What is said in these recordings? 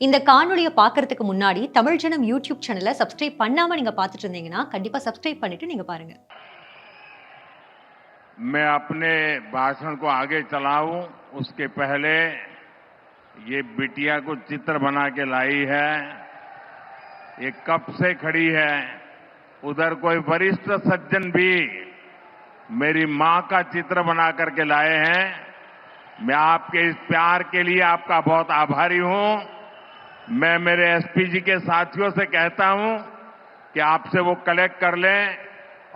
இந்த காணொளியை பார்க்கறதுக்கு முன்னாடி தமிழ் ஜனம் யூடியூப் சேனலை சப்ஸ்கிரைப் பண்ணாம நீங்க பார்த்துட்டு இருந்தீங்கன்னா கண்டிப்பா சப்ஸ்கிரைब பண்ணிட்டு நீங்க பாருங்க. मैं अपने भाषण को आगे चलाऊं उसके पहले ये बिटिया को चित्र बना के लाई है. ये कब से खड़ी है. उधर कोई वरिष्ठ सज्जन भी मेरी मां का चित्र बना करके लाए हैं. मैं आपके इस प्यार के लिए आपका बहुत आभारी हूं. मैं मेरे एसपी जी के साथियों से कहता हूं कि आपसे वो कलेक्ट कर लें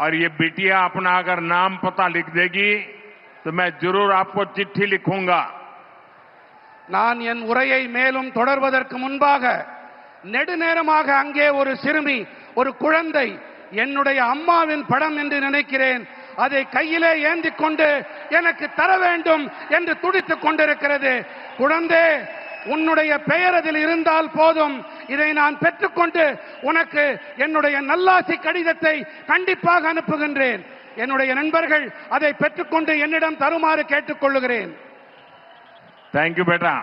और ये बिटिया अपना अगर नाम पता लिख देगी तो मैं जरूर आपको चिट्ठी लिखूंगा. நான் என் உரையை மேலும் தொடர்வதற்கு முன்பாக நெடுநேரமாக அங்கே ஒரு சிறுமி ஒரு குழந்தை என்னுடைய அம்மாவின் படம் என்று நினைக்கிறேன் அதை கையிலே ஏந்தி கொண்டு எனக்கு தர வேண்டும் என்று துடித்துக் கொண்டிருக்கிறது. குழந்தை உன்னுடைய பெயர் அதில் இருந்தால் போதும், இதை நான் பெற்றுக்கொண்டு உனக்கு என்னுடைய நல்லாசி கடிதத்தை கண்டிப்பாக அனுப்புகின்றேன். என்னுடைய நண்பர்கள் அதை பெற்றுக்கொண்டு என்னிடம் தருமாறு கேட்டுக்கொள்ளுகிறேன். தேங்க்யூ बेटा.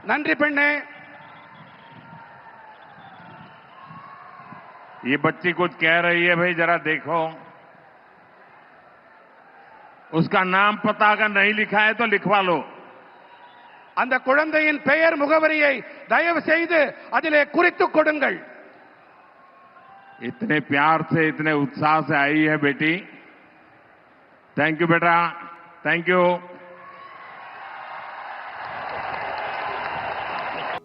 நன்றி பெண்ணே. ये बच्ची कुछ कह रही है भाई, जरा देखो. उसका नाम पता अगर नहीं लिखा है तो लिखवा लो. அந்த குழந்தையின் பெயர் முகவரியை தயவு செய்து அதிலே குறித்துக் கொடுங்கள். इतने प्यार से इतने उत्साह से आई है बेटी. थैंक यू बेटा. Thank you.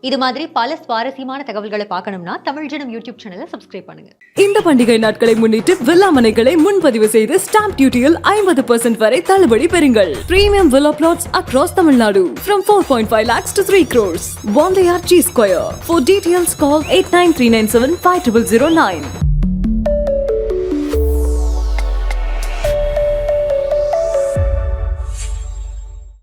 இது மாதிரி பல சுவாரஸ்யமான தகவல்களை பார்க்கணும்னா தமிழ் ஜனம் யூடியூப் சேனலை சப்ஸ்கிரைப் பண்ணுங்க. இந்த பண்டிகை நாட்களை முன்னிட்டு வில்லா மனைகளை முன்பதிவு செய்து ஸ்டாம்ப் டியூட்டியில் 50% வரை தள்ளுபடி பெறுங்கள். Premium villa plots across Tamil Nadu from 4.5 lakhs to 3 crores. One layer G Square. For details call 89397 5009.